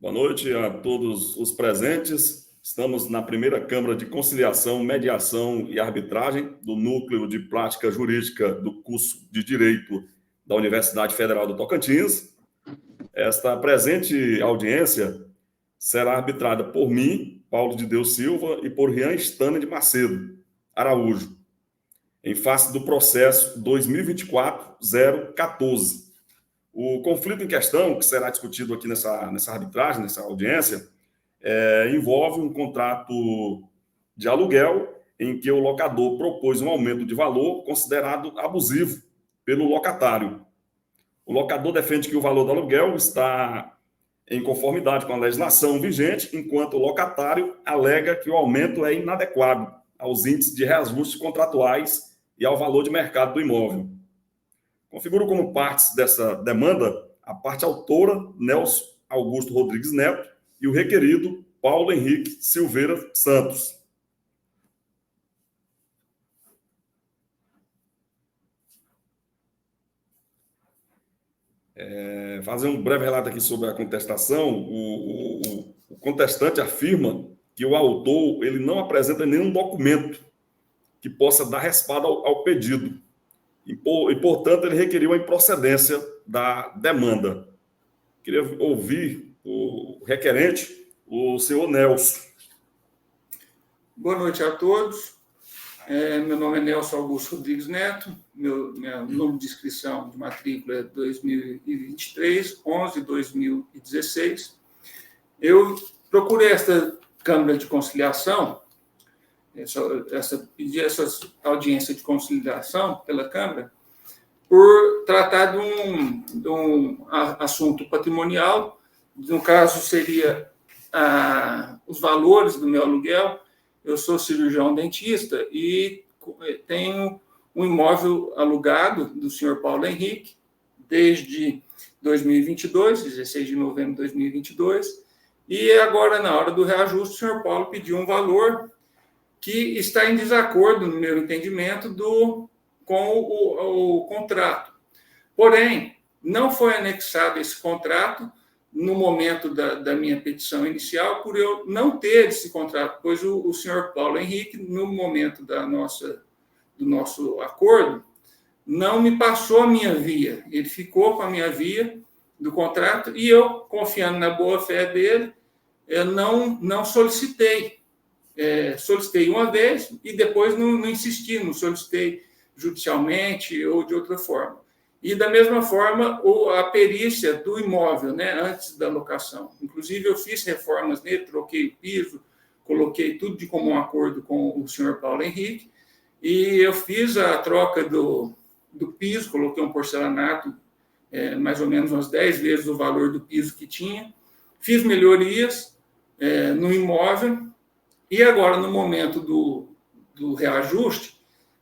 Boa noite a todos os presentes. Estamos na primeira Câmara de Conciliação, Mediação e Arbitragem do Núcleo de Prática Jurídica do curso de Direito da Universidade Federal do Tocantins. Esta presente audiência será arbitrada por mim, Paulo de Deus Silva, e por Rian Stana de Macedo Araújo, em face do processo 2024-014. O conflito em questão, que será discutido aqui nessa arbitragem, nessa audiência, envolve um contrato de aluguel em que o locador propôs um aumento de valor considerado abusivo pelo locatário. O locador defende que o valor do aluguel está em conformidade com a legislação vigente, enquanto o locatário alega que o aumento é inadequado aos índices de reajustes contratuais e ao valor de mercado do imóvel. Configuro como partes dessa demanda a parte autora, Nelson Augusto Rodrigues Neto, e o requerido, Paulo Henrique Silveira Santos. Fazer um breve relato aqui sobre a contestação. O contestante afirma que o autor ele não apresenta nenhum documento que possa dar respaldo ao pedido. E, portanto, ele requeriu a improcedência da demanda. Queria ouvir o requerente, o senhor Nelson. Boa noite a todos. Meu nome é Nelson Augusto Rodrigues Neto, meu número de inscrição de matrícula é 2023, 11-2016. Eu procurei esta Câmara de Conciliação, pedi essa audiência de conciliação pela Câmara, por tratar de um assunto patrimonial. No caso, seria os valores do meu aluguel. Eu sou cirurgião dentista e tenho um imóvel alugado do senhor Paulo Henrique desde 2022, 16 de novembro de 2022, e agora, na hora do reajuste, o senhor Paulo pediu um valor que está em desacordo, no meu entendimento, com o contrato. Porém, não foi anexado esse contrato no momento da minha petição inicial, por eu não ter esse contrato, pois o senhor Paulo Henrique, no momento do nosso acordo, não me passou a minha via. Ele ficou com a minha via do contrato e eu, confiando na boa-fé dele, eu não solicitei. Solicitei uma vez e depois não insisti, não solicitei judicialmente ou de outra forma. E, da mesma forma, a perícia do imóvel, né, antes da locação. Inclusive, eu fiz reformas nele, troquei o piso, coloquei tudo de comum acordo com o senhor Paulo Henrique, e eu fiz a troca do piso, coloquei um porcelanato, mais ou menos umas 10 vezes o valor do piso que tinha, fiz melhorias no imóvel, e agora, no momento do reajuste,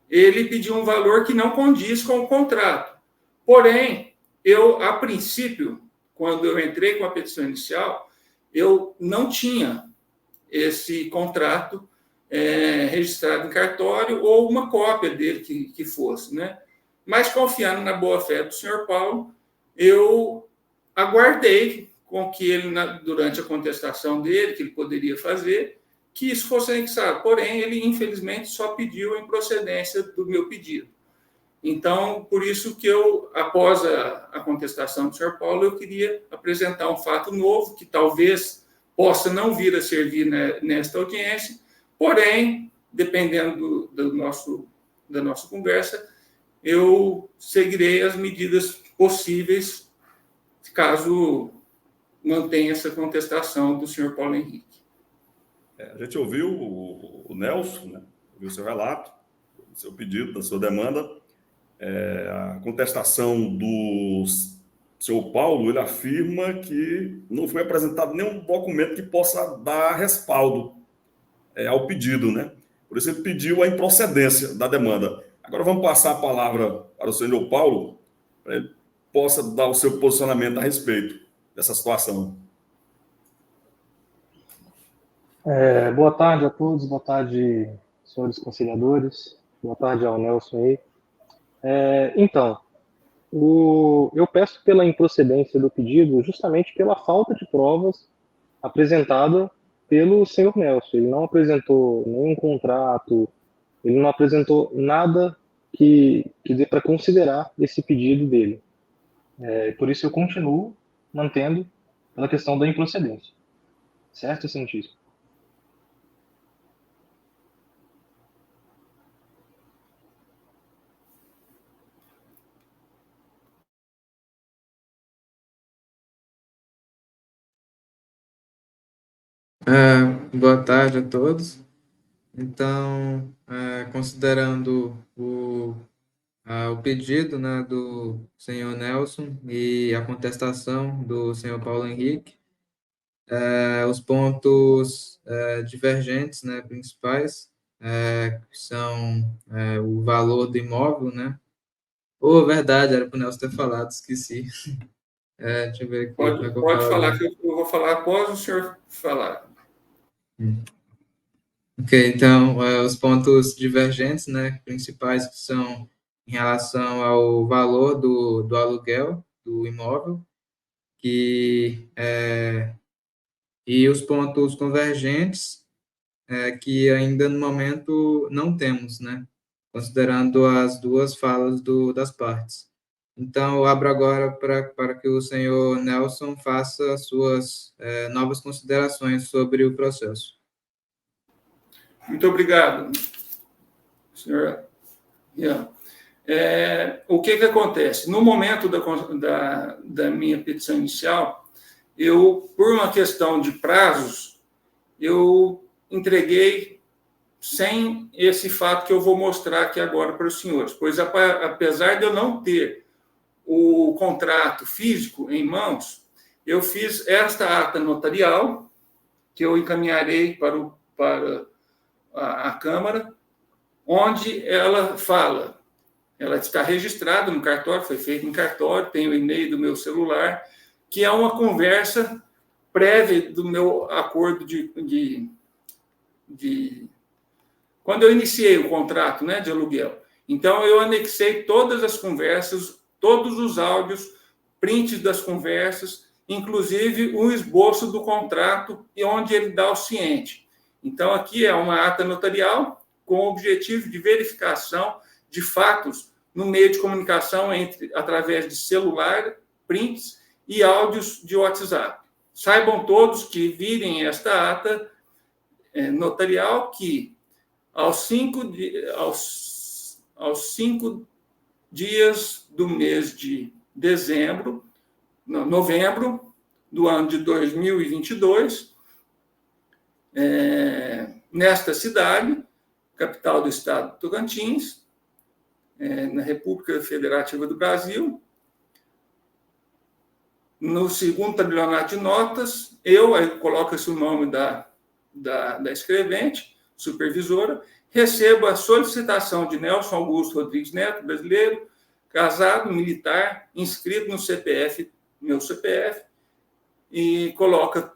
ele pediu um valor que não condiz com o contrato. Porém, eu, a princípio, quando eu entrei com a petição inicial, eu não tinha esse contrato registrado em cartório ou uma cópia dele que fosse, né? Mas, confiando na boa-fé do senhor Paulo, eu aguardei com que ele, durante a contestação dele, que ele poderia fazer, que isso fosse anexado. Porém, ele, infelizmente, só pediu a improcedência do meu pedido. Então, por isso que eu, após a contestação do senhor Paulo, eu queria apresentar um fato novo, que talvez possa não vir a servir nesta audiência, porém, dependendo da nossa conversa, eu seguirei as medidas possíveis, caso mantenha essa contestação do senhor Paulo Henrique. A gente ouviu o Nelson, né? Ouviu o seu relato, o seu pedido, da sua demanda. A contestação do senhor Paulo, ele afirma que não foi apresentado nenhum documento que possa dar respaldo ao pedido, né? Por isso ele pediu a improcedência da demanda. Agora vamos passar a palavra para o senhor Paulo, para ele possa dar o seu posicionamento a respeito dessa situação. Boa tarde a todos, boa tarde, senhores conciliadores, boa tarde ao Nelson aí. Então, eu peço pela improcedência do pedido justamente pela falta de provas apresentada pelo senhor Nelson. Ele não apresentou nenhum contrato, ele não apresentou nada que dê para considerar esse pedido dele. Por isso eu continuo mantendo pela questão da improcedência. Certo, excelentíssimo? Boa tarde a todos. Então, considerando o pedido, né, do senhor Nelson e a contestação do senhor Paulo Henrique, os pontos divergentes, né, principais, que são o valor do imóvel, né? Verdade, era para o Nelson ter falado, esqueci. Deixa eu ver aqui como é que eu Pode falo. falar, que eu vou falar após o senhor falar. Ok, então, os pontos divergentes, né, principais, que são em relação ao valor do aluguel do imóvel, e os pontos convergentes, que ainda no momento não temos, né, considerando as duas falas das partes. Então, eu abro agora para que o senhor Nelson faça as suas novas considerações sobre o processo. Muito obrigado, senhor Ian. O que acontece? No momento da minha petição inicial, por uma questão de prazos, eu entreguei sem esse fato que eu vou mostrar aqui agora para os senhores, pois apesar de eu não ter o contrato físico em mãos, eu fiz esta ata notarial, que eu encaminharei para a Câmara, onde ela fala, ela está registrada no cartório, foi feita em cartório, tem o e-mail do meu celular, que é uma conversa prévia do meu acordo de quando eu iniciei o contrato, né, de aluguel. Então, eu anexei todas as conversas, todos os áudios, prints das conversas, inclusive o esboço do contrato e onde ele dá o ciente. Então, aqui é uma ata notarial com o objetivo de verificação de fatos no meio de comunicação através de celular, prints e áudios de WhatsApp. Saibam todos que virem esta ata notarial que aos 5 dias do mês de novembro do ano de 2022, nesta cidade, capital do estado de Tocantins, na República Federativa do Brasil, no segundo tabelionato de notas, aí coloca-se o nome da escrevente, supervisora, recebo a solicitação de Nelson Augusto Rodrigues Neto, brasileiro, casado, militar, inscrito no CPF, meu CPF, e coloca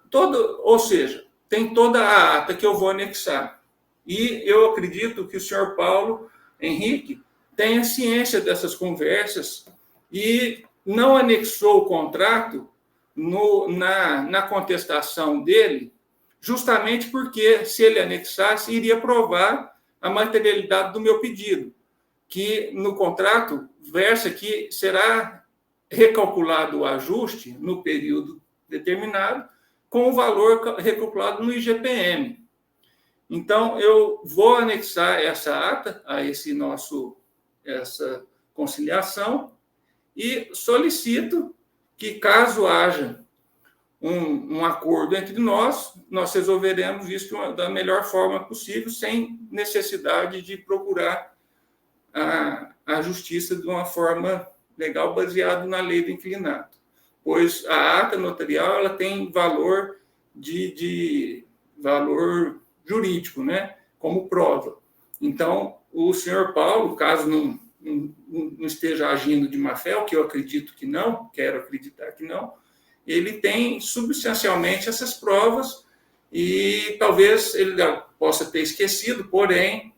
ou seja, tem toda a ata que eu vou anexar. E eu acredito que o senhor Paulo Henrique tenha ciência dessas conversas e não anexou o contrato na contestação dele, justamente porque, se ele anexasse, iria provar a materialidade do meu pedido, que no contrato versa que será recalculado o ajuste no período determinado com o valor recalculado no IGPM. Então, eu vou anexar essa ata a essa conciliação e solicito que, caso haja um acordo entre nós resolveremos isso da melhor forma possível, sem necessidade de procurar a justiça de uma forma legal, baseado na lei do inquilinato. Pois a ata notarial ela tem valor valor jurídico, né, como prova. Então, o senhor Paulo, caso não esteja agindo de má fé, o que eu acredito que não, quero acreditar que não, ele tem substancialmente essas provas e talvez ele possa ter esquecido, porém,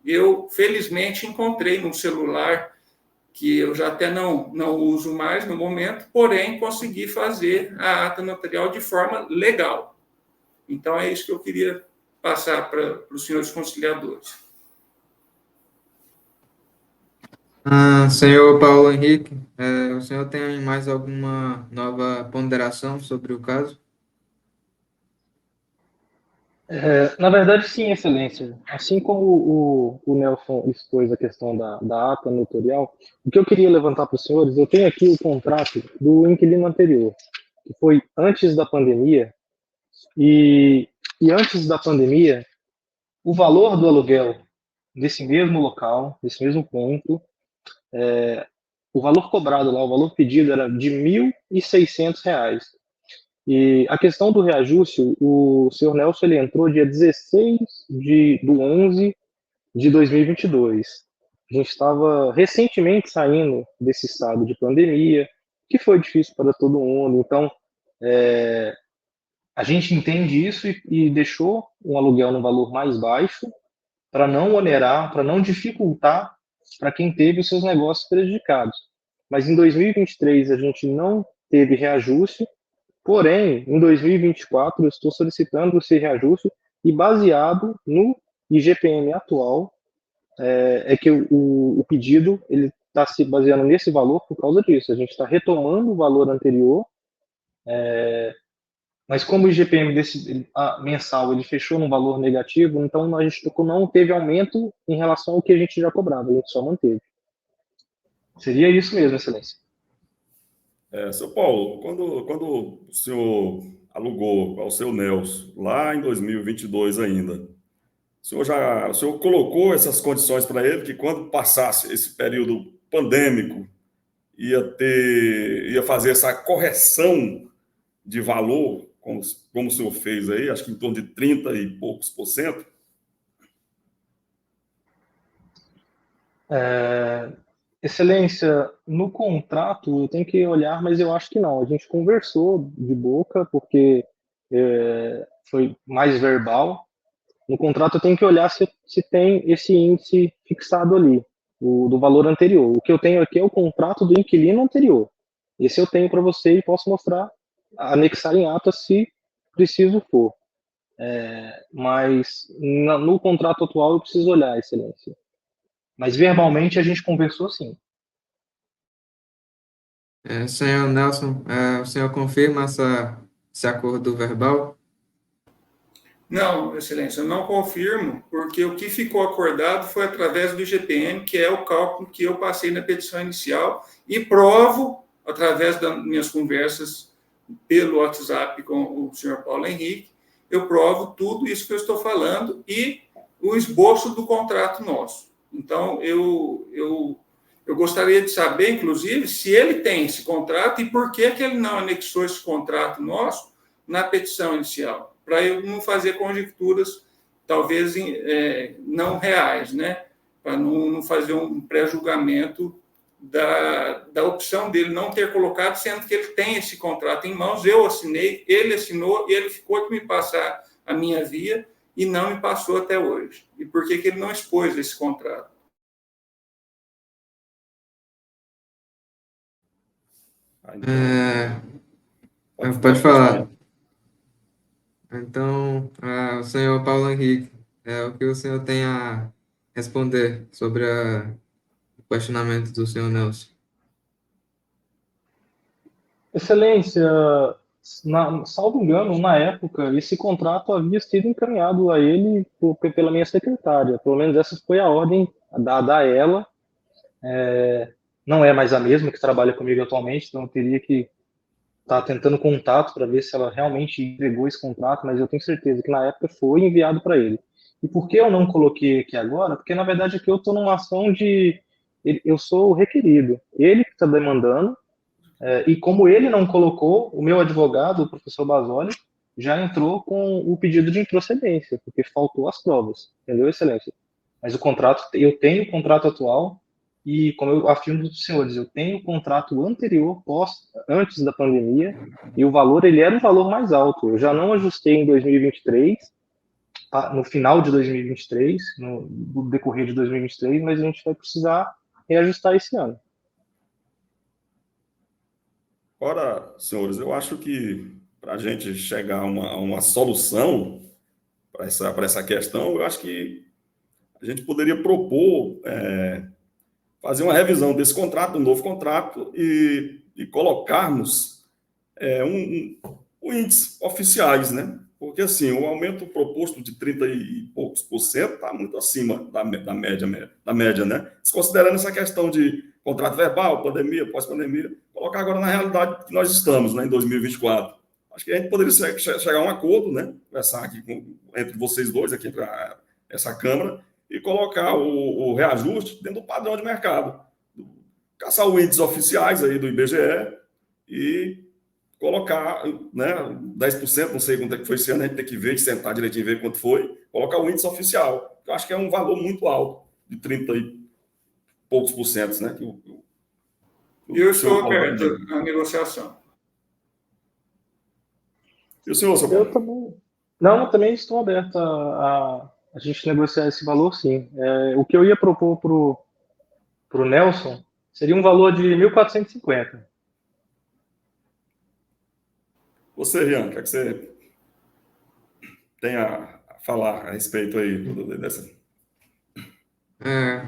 eu felizmente encontrei num celular que eu já até não uso mais no momento, porém consegui fazer a ata notarial de forma legal. Então, é isso que eu queria passar para os senhores conciliadores. Senhor Paulo Henrique, o senhor tem mais alguma nova ponderação sobre o caso? Na verdade, sim, Excelência. Assim como o Nelson expôs a questão da ata notorial, o que eu queria levantar para os senhores, eu tenho aqui o contrato do inquilino anterior, que foi antes da pandemia, e antes da pandemia, o valor do aluguel desse mesmo local, desse mesmo ponto, o valor cobrado lá, o valor pedido era de R$ 1.600. E a questão do reajuste, o senhor Nelson ele entrou dia 16 do 11 de 2022. A gente estava recentemente saindo desse estado de pandemia, que foi difícil para todo mundo. Então, a gente entende isso e deixou um aluguel no valor mais baixo para não onerar, para não dificultar para quem teve os seus negócios prejudicados. Mas em 2023 a gente não teve reajuste, porém, em 2024 eu estou solicitando esse reajuste e baseado no IGPM atual, é que o pedido ele está se baseando nesse valor por causa disso. A gente está retomando o valor anterior, mas como o IGPM mensal ele fechou num valor negativo, então a gente não teve aumento em relação ao que a gente já cobrava, a gente só manteve. Seria isso mesmo, Excelência. Seu Paulo, quando o senhor alugou ao seu Nelson, lá em 2022 ainda, o senhor colocou essas condições para ele, que quando passasse esse período pandêmico, ia fazer essa correção de valor, como o senhor fez aí, acho que em torno de 30 e poucos por cento? Excelência, no contrato eu tenho que olhar, mas eu acho que não. A gente conversou de boca, porque foi mais verbal. No contrato eu tenho que olhar se tem esse índice fixado ali, do valor anterior. O que eu tenho aqui é o contrato do inquilino anterior. Esse eu tenho para você e posso mostrar, anexar em ata se preciso for. Mas no contrato atual eu preciso olhar, Excelência. Mas verbalmente a gente conversou sim. Senhor Nelson, o senhor confirma esse acordo verbal? Não, Excelência, eu não confirmo, porque o que ficou acordado foi através do IGPM, que é o cálculo que eu passei na petição inicial, e provo, através das minhas conversas pelo WhatsApp com o senhor Paulo Henrique, eu provo tudo isso que eu estou falando e o esboço do contrato nosso. Então, eu gostaria de saber, inclusive, se ele tem esse contrato e por que ele não anexou esse contrato nosso na petição inicial, para eu não fazer conjecturas, talvez não reais, né? Para não fazer um pré-julgamento da opção dele não ter colocado, sendo que ele tem esse contrato em mãos, eu assinei, ele assinou, e ele ficou de me passar a minha via e não me passou até hoje. E por que ele não expôs esse contrato? Pode falar. Então, o senhor Paulo Henrique, o que o senhor tem a responder sobre o questionamento do senhor Nelson? Excelência, salvo engano, na época, esse contrato havia sido encaminhado a ele pela minha secretária. Pelo menos essa foi a ordem dada a ela. Não é mais a mesma que trabalha comigo atualmente, então eu teria que estar tentando contato para ver se ela realmente entregou esse contrato, mas eu tenho certeza que na época foi enviado para ele. E por que eu não coloquei aqui agora? Porque, na verdade, aqui eu estou numa ação de... Eu sou o requerido. Ele que está demandando, e como ele não colocou, o meu advogado, o professor Basoli, já entrou com o pedido de improcedência, porque faltou as provas. Entendeu, Excelência? Mas o contrato, eu tenho o contrato atual, e como eu afirmo para os senhores, eu tenho o contrato anterior, antes da pandemia, e o valor ele era um valor mais alto. Eu já não ajustei em 2023, no final de 2023, no decorrer de 2023, mas a gente vai precisar reajustar esse ano. Ora, senhores, eu acho que para a gente chegar a uma solução para essa questão, eu acho que a gente poderia propor fazer uma revisão desse contrato, um novo contrato, e colocarmos índices oficiais, né? Porque, assim, o aumento proposto de 30 e poucos por cento está muito acima da média, né? Desconsiderando essa questão de contrato verbal, pandemia, pós-pandemia, colocar agora na realidade que nós estamos, né, em 2024. Acho que a gente poderia chegar a um acordo, né? Conversar aqui entre vocês dois, aqui para essa Câmara, e colocar o reajuste dentro do padrão de mercado. Caçar os índices oficiais aí do IBGE e colocar, né, 10%, não sei quanto é que foi esse ano, a gente tem que ver, sentar direitinho e ver quanto foi, colocar o índice oficial. Eu acho que é um valor muito alto, de 30 e poucos por cento, né? Eu estou aberto à negociação. E o senhor, seu Eu Paulo? também. Não, eu também estou aberto a gente negociar esse valor, sim. O que eu ia propor para o Nelson seria um valor de 1.450. Você, Rian, o que é que você tem a falar a respeito aí dessa?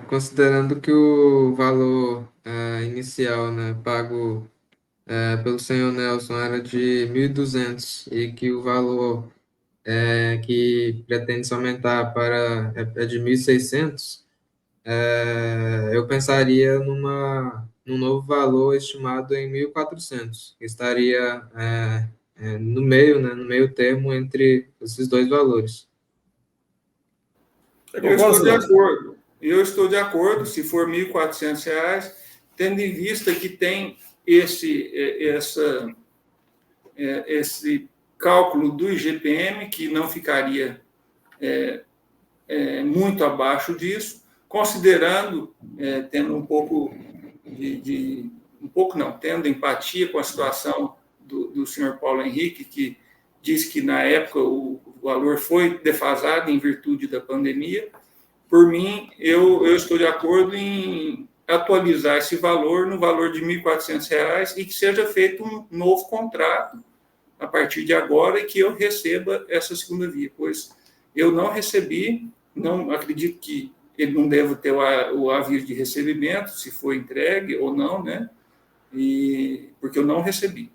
Considerando que o valor inicial, né, pago pelo senhor Nelson era de 1.200 e que o valor que pretende aumentar é de 1.600, eu pensaria num novo valor estimado em 1.400, que estaria no meio, né, no meio termo entre esses dois valores. Você Eu concorda, estou de Silvio? acordo. Eu estou de acordo, se for R$ 1.400, tendo em vista que tem esse cálculo do IGPM, que não ficaria muito abaixo disso, considerando, tendo um pouco tendo empatia com a situação do senhor Paulo Henrique, que disse que na época o valor foi defasado em virtude da pandemia. Por mim, eu estou de acordo em atualizar esse valor no valor de R$ 1.400 e que seja feito um novo contrato a partir de agora e que eu receba essa segunda via, pois eu não recebi, não acredito que ele não deve ter o aviso de recebimento, se foi entregue ou não, né? Porque eu não recebi.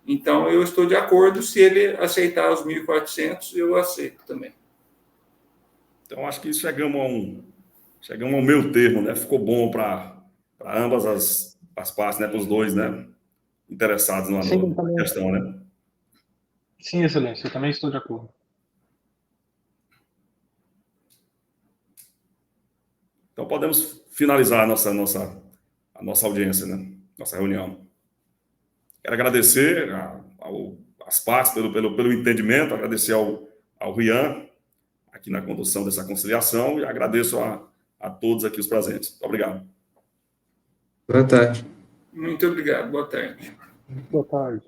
Então, eu estou de acordo, se ele aceitar os 1.400, eu aceito também. Então, acho que chegamos ao meio termo, né? Ficou bom para ambas as partes, né? Para os dois, né? Interessados na Sim, também. questão, né? Sim, Excelência, eu também estou de acordo. Então, podemos finalizar a nossa audiência, né? Nossa reunião. Quero agradecer às partes pelo entendimento, agradecer ao Rian, aqui na condução dessa conciliação, e agradeço a todos aqui os presentes. Muito obrigado. Boa tarde. Muito obrigado. Boa tarde. Boa tarde.